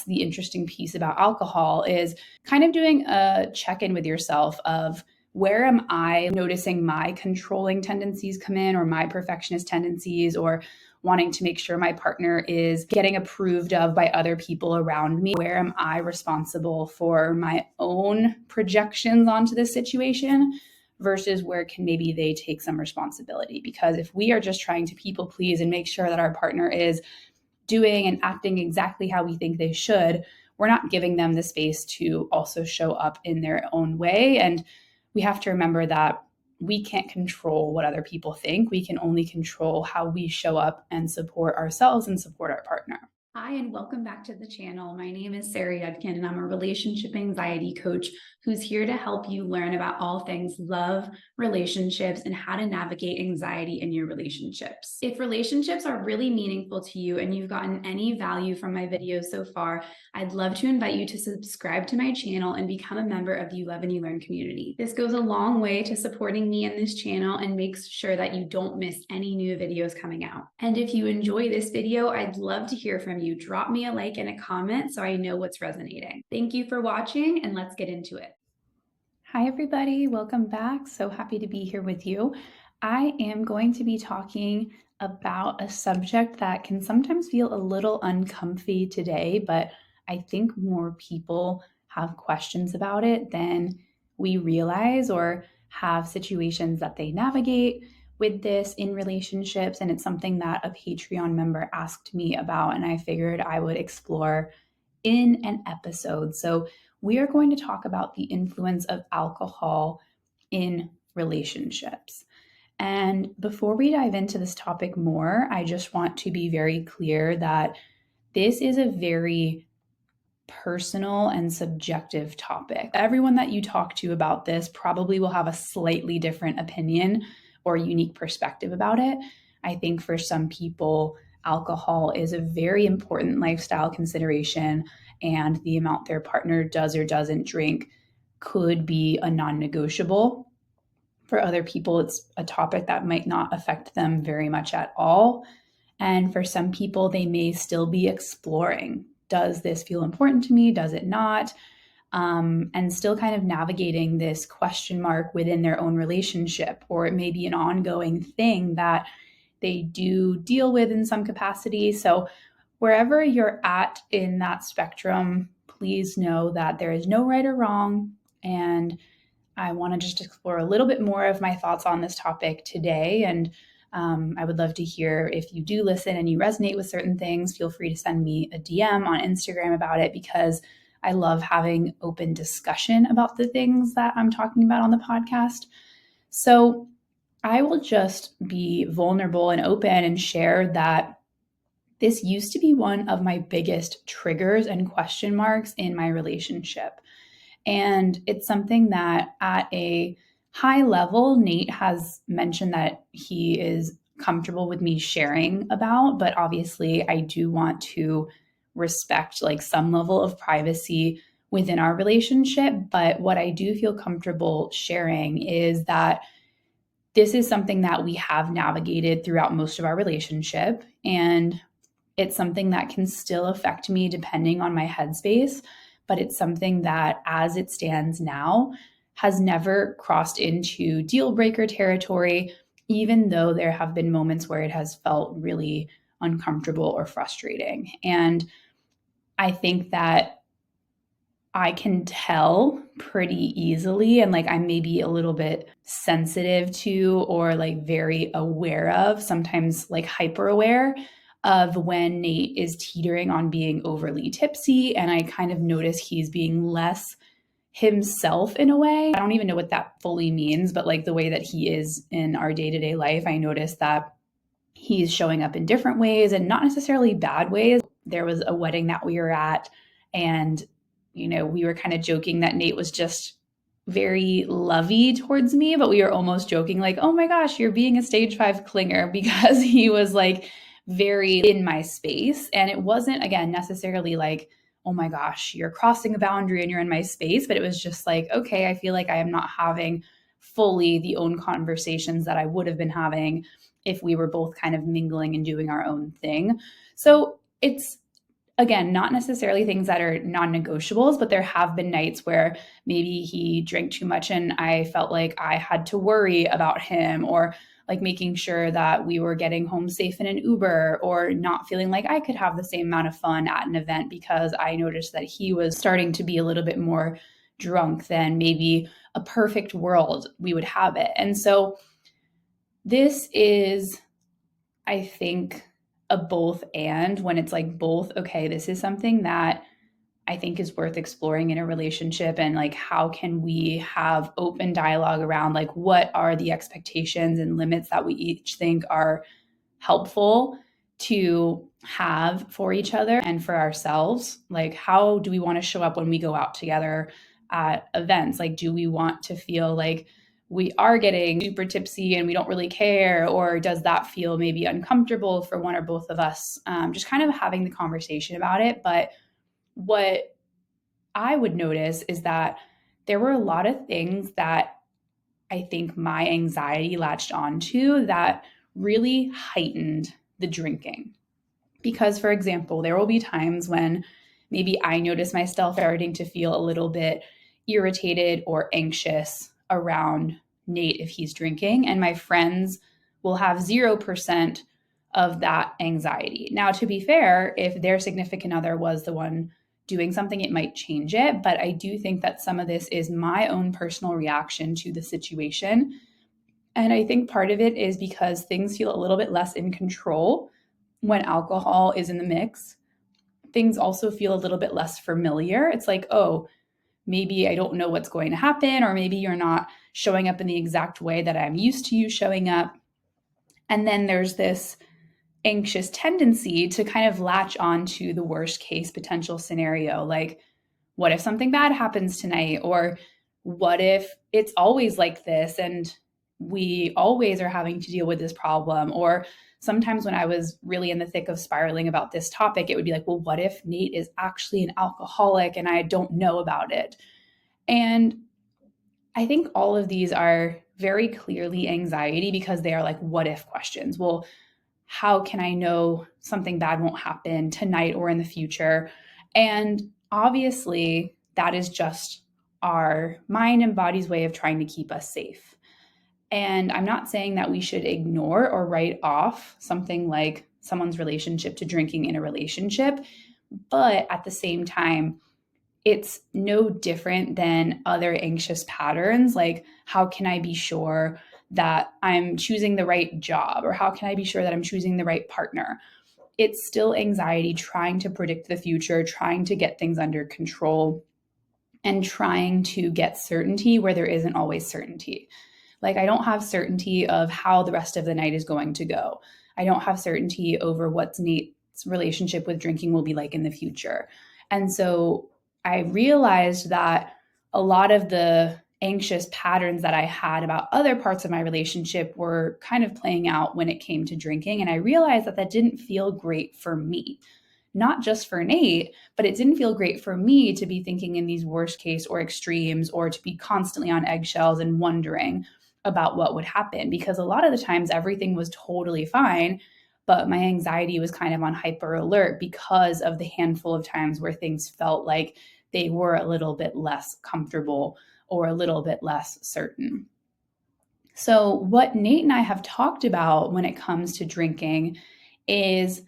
The interesting piece about alcohol is kind of doing a check-in with yourself of where am I noticing my controlling tendencies come in, or my perfectionist tendencies, or wanting to make sure my partner is getting approved of by other people around me. Where am I responsible for my own projections onto this situation versus where can maybe they take some responsibility? Because if we are just trying to people please and make sure that our partner is doing and acting exactly how we think they should, we're not giving them the space to also show up in their own way. And we have to remember that we can't control what other people think. We can only control how we show up and support ourselves and support our partner. Hi, and welcome back to the channel. My name is Sarah Yudkin, and I'm a relationship anxiety coach who's here to help you learn about all things love, relationships, and how to navigate anxiety in your relationships. If relationships are really meaningful to you and you've gotten any value from my videos so far, I'd love to invite you to subscribe to my channel and become a member of the You Love and You Learn community. This goes a long way to supporting me in this channel and makes sure that you don't miss any new videos coming out. And if you enjoy this video, I'd love to hear from you. Drop me a like and a comment so I know what's resonating. Thank you for watching, and let's get into it. Hi, everybody. Welcome back. So happy to be here with you. I am going to be talking about a subject that can sometimes feel a little uncomfy today, but I think more people have questions about it than we realize, or have situations that they navigate with this in relationships. And it's something that a Patreon member asked me about, and I figured I would explore in an episode. So we are going to talk about the influence of alcohol in relationships. And before we dive into this topic more, I just want to be very clear that this is a very personal and subjective topic. Everyone that you talk to about this probably will have a slightly different opinion or unique perspective about it. I think for some people, alcohol is a very important lifestyle consideration, and the amount their partner does or doesn't drink could be a non-negotiable. For other people, it's a topic that might not affect them very much at all. And for some people, they may still be exploring, does this feel important to me? Does it not? And still kind of navigating this question mark within their own relationship, or it may be an ongoing thing that they do deal with in some capacity. So wherever you're at in that spectrum, please know that there is no right or wrong. And I want to just explore a little bit more of my thoughts on this topic today. And I would love to hear if you do listen and you resonate with certain things. Feel free to send me a DM on Instagram about it, because I love having open discussion about the things that I'm talking about on the podcast. So I will just be vulnerable and open and share that this used to be one of my biggest triggers and question marks in my relationship. And it's something that at a high level, Nate has mentioned that he is comfortable with me sharing about, but obviously I do want to respect like some level of privacy within our relationship. But what I do feel comfortable sharing is that this is something that we have navigated throughout most of our relationship, and it's something that can still affect me depending on my headspace. But it's something that, as it stands now, has never crossed into deal breaker territory, even though there have been moments where it has felt really uncomfortable or frustrating. And I think that I can tell pretty easily, and like I'm maybe a little bit sensitive to, or like very aware of, sometimes like hyper aware of when Nate is teetering on being overly tipsy. And I kind of notice he's being less himself in a way. I don't even know what that fully means, but like the way that he is in our day-to-day life, I notice that he's showing up in different ways, and not necessarily bad ways. There was a wedding that we were at, and we were kind of joking that Nate was just very lovey towards me, but we were almost joking like, oh my gosh, you're being a stage 5 clinger, because he was like very in my space. And it wasn't, again, necessarily like, oh my gosh, you're crossing a boundary and you're in my space, but it was just like, okay, I feel like I am not having fully the own conversations that I would have been having if we were both kind of mingling and doing our own thing. So it's again, not necessarily things that are non-negotiables, but there have been nights where maybe he drank too much and I felt like I had to worry about him, or like making sure that we were getting home safe in an Uber, or not feeling like I could have the same amount of fun at an event because I noticed that he was starting to be a little bit more drunk than maybe a perfect world we would have it. And so this is, I think, a both and, when it's like both, okay, this is something that I think is worth exploring in a relationship, and like how can we have open dialogue around like what are the expectations and limits that we each think are helpful to have for each other and for ourselves. Like, how do we want to show up when we go out together at events? Like, do we want to feel like we are getting super tipsy and we don't really care? Or does that feel maybe uncomfortable for one or both of us? Just kind of having the conversation about it. But what I would notice is that there were a lot of things that I think my anxiety latched onto that really heightened the drinking. Because, for example, there will be times when maybe I notice myself starting to feel a little bit irritated or anxious around Nate if he's drinking, and my friends will have 0% of that anxiety. Now, to be fair, if their significant other was the one doing something, it might change it. But I do think that some of this is my own personal reaction to the situation. And I think part of it is because things feel a little bit less in control when alcohol is in the mix. Things also feel a little bit less familiar. It's like, oh, maybe I don't know what's going to happen, or maybe you're not showing up in the exact way that I'm used to you showing up. And then there's this anxious tendency to kind of latch on to the worst case potential scenario. Like, what if something bad happens tonight? Or what if it's always like this and we always are having to deal with this problem? Or sometimes when I was really in the thick of spiraling about this topic, it would be like, well, what if Nate is actually an alcoholic and I don't know about it? And I think all of these are very clearly anxiety because they are like, what if questions. Well, how can I know something bad won't happen tonight or in the future? And obviously, that is just our mind and body's way of trying to keep us safe. And I'm not saying that we should ignore or write off something like someone's relationship to drinking in a relationship, but at the same time, it's no different than other anxious patterns. Like, how can I be sure that I'm choosing the right job? Or how can I be sure that I'm choosing the right partner? It's still anxiety trying to predict the future, trying to get things under control, and trying to get certainty where there isn't always certainty. Like, I don't have certainty of how the rest of the night is going to go. I don't have certainty over what Nate's relationship with drinking will be like in the future. And so I realized that a lot of the anxious patterns that I had about other parts of my relationship were kind of playing out when it came to drinking. And I realized that that didn't feel great for me, not just for Nate, but it didn't feel great for me to be thinking in these worst case or extremes, or to be constantly on eggshells and wondering about what would happen, because a lot of the times everything was totally fine, but my anxiety was kind of on hyper alert because of the handful of times where things felt like they were a little bit less comfortable or a little bit less certain. So, what Nate and I have talked about when it comes to drinking is,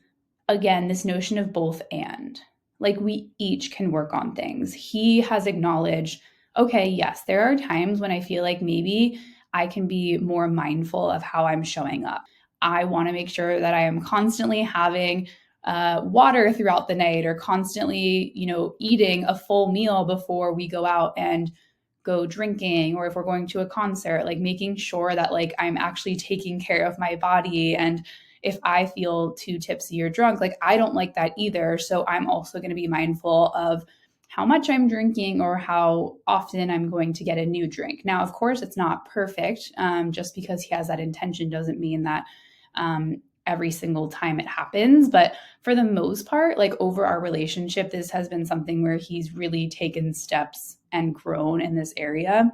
again, this notion of both and. Like, we each can work on things. He has acknowledged, okay, yes, there are times when I feel like maybe I can be more mindful of how I'm showing up. I want to make sure that I am constantly having water throughout the night, or constantly, eating a full meal before we go out and go drinking, or if we're going to a concert, like making sure that like I'm actually taking care of my body. And if I feel too tipsy or drunk, like I don't like that either. So I'm also going to be mindful of how much I'm drinking or how often I'm going to get a new drink. Now, of course, it's not perfect. Just because he has that intention doesn't mean that every single time it happens. But for the most part, like over our relationship, this has been something where he's really taken steps and grown in this area.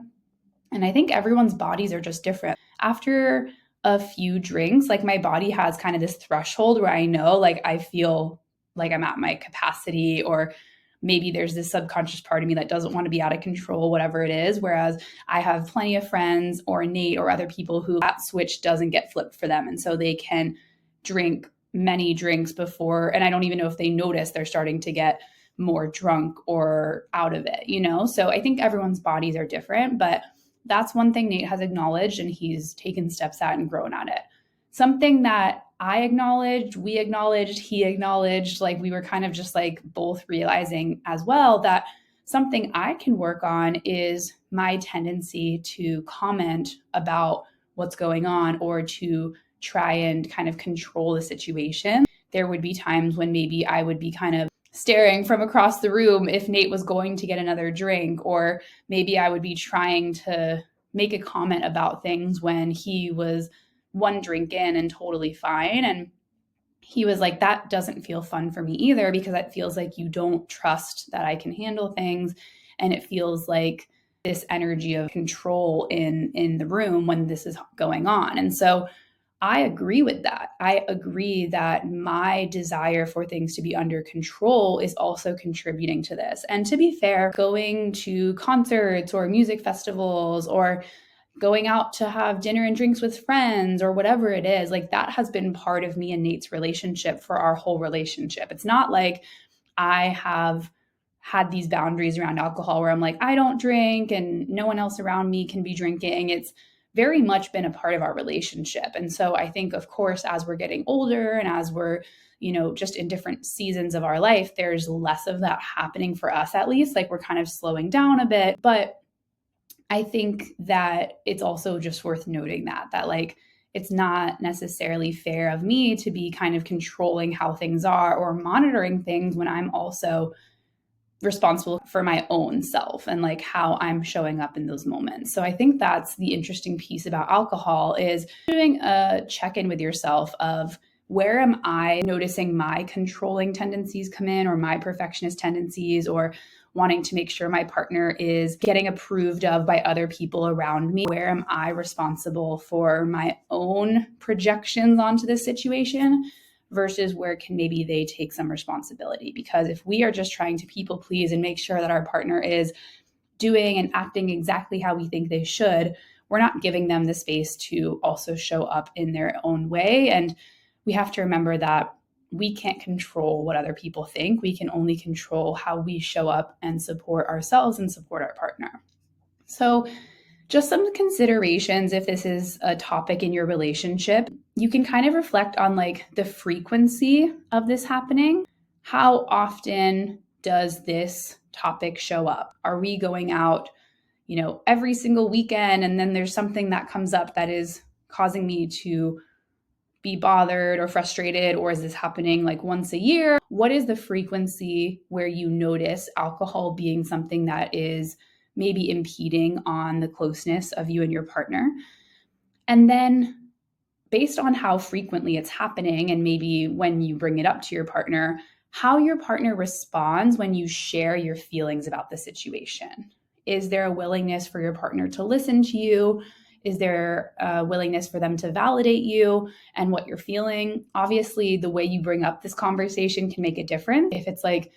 And I think everyone's bodies are just different. After a few drinks, like my body has kind of this threshold where I know like I feel like I'm at my capacity, or maybe there's this subconscious part of me that doesn't want to be out of control, whatever it is. Whereas I have plenty of friends or Nate or other people who that switch doesn't get flipped for them. And so they can drink many drinks before, and I don't even know if they notice they're starting to get more drunk or out of it, you know? So I think everyone's bodies are different, but that's one thing Nate has acknowledged and he's taken steps at and grown at it. Something that I acknowledged, we acknowledged, he acknowledged, like we were kind of just like both realizing as well that something I can work on is my tendency to comment about what's going on or to try and kind of control the situation. There would be times when maybe I would be kind of staring from across the room if Nate was going to get another drink, or maybe I would be trying to make a comment about things when he was one drink in and totally fine. And he was like, that doesn't feel fun for me either, because it feels like you don't trust that I can handle things. And it feels like this energy of control in the room when this is going on. And so I agree with that. I agree that my desire for things to be under control is also contributing to this. And to be fair, going to concerts or music festivals or going out to have dinner and drinks with friends or whatever it is, like that has been part of me and Nate's relationship for our whole relationship. It's not like I have had these boundaries around alcohol where I'm like, I don't drink and no one else around me can be drinking. It's very much been a part of our relationship. And so I think, of course, as we're getting older and as we're, you know, just in different seasons of our life, there's less of that happening for us, at least. Like we're kind of slowing down a bit. But I think that it's also just worth noting that like, it's not necessarily fair of me to be kind of controlling how things are or monitoring things when I'm also responsible for my own self and like how I'm showing up in those moments. So I think that's the interesting piece about alcohol, is doing a check-in with yourself of where am I noticing my controlling tendencies come in, or my perfectionist tendencies, or wanting to make sure my partner is getting approved of by other people around me. Where am I responsible for my own projections onto this situation versus where can maybe they take some responsibility? Because if we are just trying to people please and make sure that our partner is doing and acting exactly how we think they should, we're not giving them the space to also show up in their own way. And we have to remember that we can't control what other people think. We can only control how we show up and support ourselves and support our partner. So just some considerations if this is a topic in your relationship. You can kind of reflect on like the frequency of this happening. How often does this topic show up? Are we going out, you know, every single weekend, and then there's something that comes up that is causing me to be bothered or frustrated? Or is this happening like once a year? What is the frequency where you notice alcohol being something that is maybe impeding on the closeness of you and your partner? And then based on how frequently it's happening, and maybe when you bring it up to your partner, how your partner responds when you share your feelings about the situation. Is there a willingness for your partner to listen to you? Is there a willingness for them to validate you and what you're feeling? Obviously, the way you bring up this conversation can make a difference. If it's like,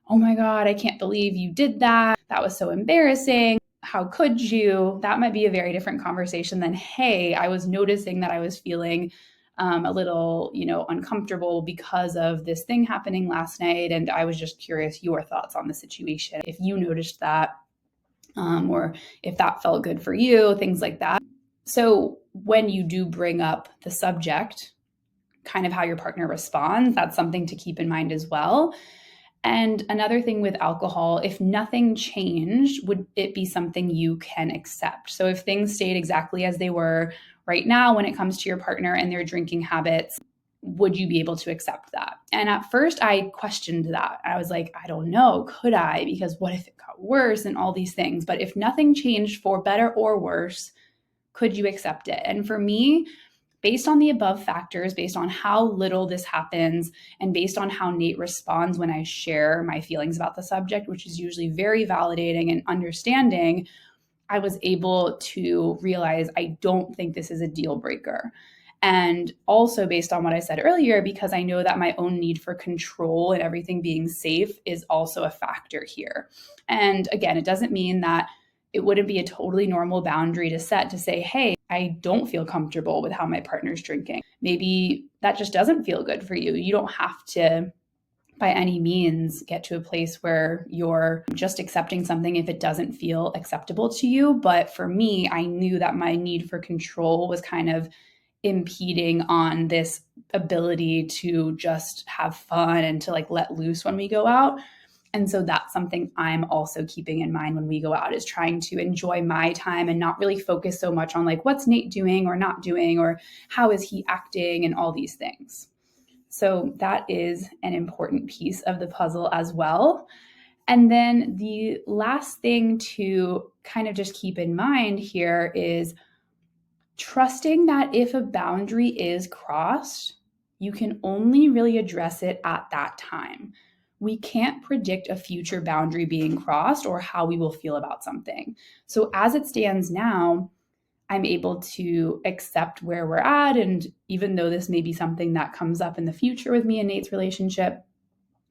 oh my God, I can't believe you did that. That was so embarrassing. How could you? That might be a very different conversation than, hey, I was noticing that I was feeling a little, you know, uncomfortable because of this thing happening last night. And I was just curious your thoughts on the situation. If you noticed that, or if that felt good for you, things like that. So when you do bring up the subject, kind of how your partner responds, that's something to keep in mind as well. And another thing with alcohol, if nothing changed, would it be something you can accept? So if things stayed exactly as they were right now when it comes to your partner and their drinking habits, would you be able to accept that? And at first I questioned that. I was like, I don't know, could I? Because what if it got worse and all these things? But if nothing changed for better or worse, could you accept it? And for me, based on the above factors, based on how little this happens, and based on how Nate responds when I share my feelings about the subject, which is usually very validating and understanding, I was able to realize I don't think this is a deal breaker. And also based on what I said earlier, because I know that my own need for control and everything being safe is also a factor here. And again, it doesn't mean that it wouldn't be a totally normal boundary to set to say, hey, I don't feel comfortable with how my partner's drinking. Maybe that just doesn't feel good for you. You don't have to by any means get to a place where you're just accepting something if it doesn't feel acceptable to you. But for me, I knew that my need for control was kind of impeding on this ability to just have fun and to like let loose when we go out. And so that's something I'm also keeping in mind when we go out, is trying to enjoy my time and not really focus so much on like what's Nate doing or not doing or how is he acting and all these things. So that is an important piece of the puzzle as well. And then the last thing to kind of just keep in mind here is trusting that if a boundary is crossed, you can only really address it at that time. We can't predict a future boundary being crossed or how we will feel about something. So as it stands now, I'm able to accept where we're at. And even though this may be something that comes up in the future with me and Nate's relationship,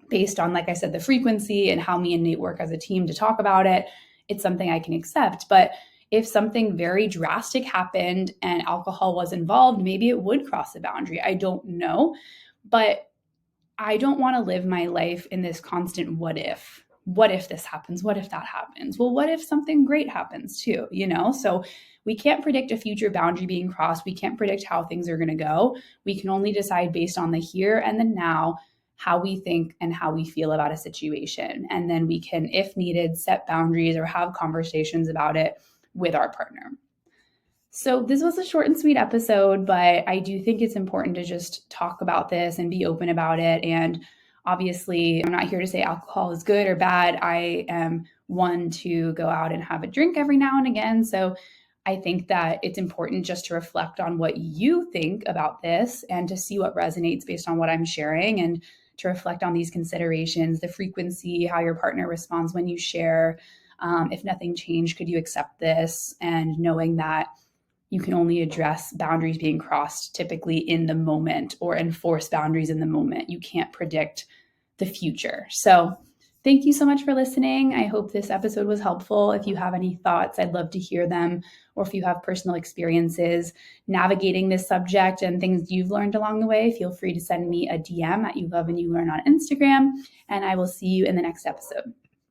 based on, like I said, the frequency and how me and Nate work as a team to talk about it, it's something I can accept. But if something very drastic happened and alcohol was involved, maybe it would cross a boundary. I don't know. But I don't want to live my life in this constant what if. What if this happens? What if that happens? Well, what if something great happens too, you know? So we can't predict a future boundary being crossed. We can't predict how things are going to go. We can only decide based on the here and the now, how we think and how we feel about a situation. And then we can, if needed, set boundaries or have conversations about it with our partner. So this was a short and sweet episode, but I do think it's important to just talk about this and be open about it. And obviously, I'm not here to say alcohol is good or bad. I am one to go out and have a drink every now and again. So I think that it's important just to reflect on what you think about this and to see what resonates based on what I'm sharing, and to reflect on these considerations, the frequency, how your partner responds when you share. If nothing changed, could you accept this? And knowing that you can only address boundaries being crossed typically in the moment, or enforce boundaries in the moment. You can't predict the future. So thank you so much for listening. I hope this episode was helpful. If you have any thoughts, I'd love to hear them. Or if you have personal experiences navigating this subject and things you've learned along the way, feel free to send me a DM at You Love and You Learn on Instagram, and I will see you in the next episode.